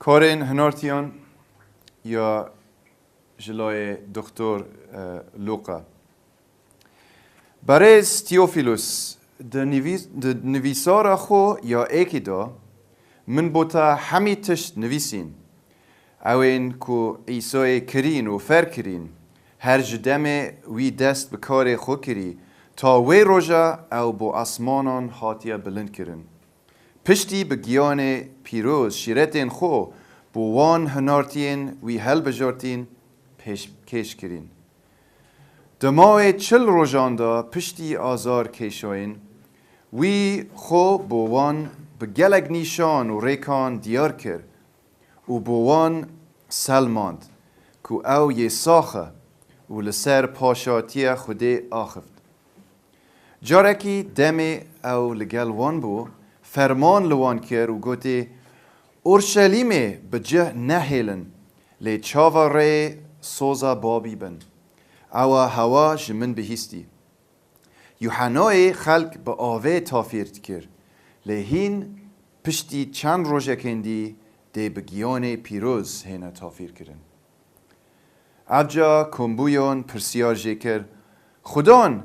کارێن هنارتیان یا جلای دکتر لوقا برز تیوفیلوس د نویسار خو یا ایکی دا من بوتا همی تشت نویسین اوین کو عیسی کرین و فر کرین هر جدم وی دست به کار خو کری تا وی روژا او با اسمانان هاتیه بلند کرن پشتی به گیان پیروز شیرتین خو بوان هنارتیان وی هل بجارتین کش کرین دماغ 40 روزان دا پشتی آزار کشاین وی خو بوان به گلگ نیشان و ریکان دیار کر و بوان سلماند کو او یه ساخه و لسر پاشاتی خوده آخفت جارکی دم او لگل وان بو فرمان لوان کر و گوته اورشلیم به جه نهیلن لی چاواره سوزا بابی بن او هوا جمن بهیستی یوحنای خلق به آوه تافیرد کر لی هین پشتی چند روژه کندی ده بگیان پیروز هینه تافیر کرن ابجا کمبویان پرسیار جکر خدان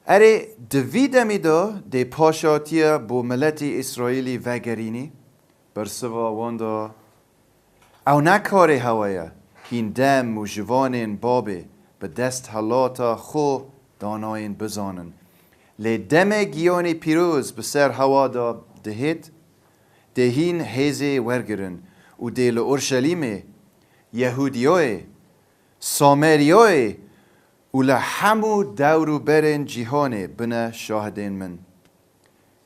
اره دویده میدا ده پاشاتیه بو ملت اسرائیلی وگرینی برسوا واندا او نکاره هوایه هین دم و جوانین بابه به دست حلاتا خو داناین بزانن لی دم گیان پیروز به سر هوا دا دهید دهین هیزه ورگرن و دیل اورشلیم یهودیای سامریای و لحمو دورو برن جیهانه بنا شاهدین من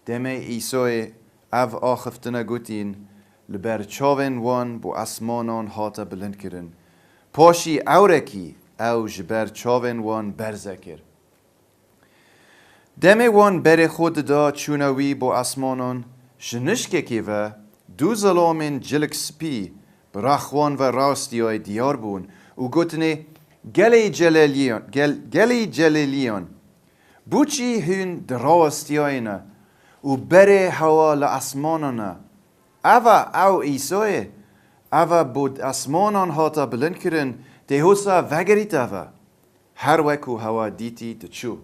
دم ایسای او آخفتنه گوتین لبر چاون وان بو اسمانان هاتا بلند کرن پاشی اورکی او جبر چاون وان برزکر دم وان بر خود دا چونوی بو اسمانان جنشکه که و دو ظلامین جلک سپی براخوان و راستی های دیار بون و گوتنه گلی جلیلیان بوچی هون دراستی های نه و بره هوا لاسمانانه او ایسای او بود اسمانان هاتا بلند کرن ده حسا وگریت او هر وکو هوا دیتی دچو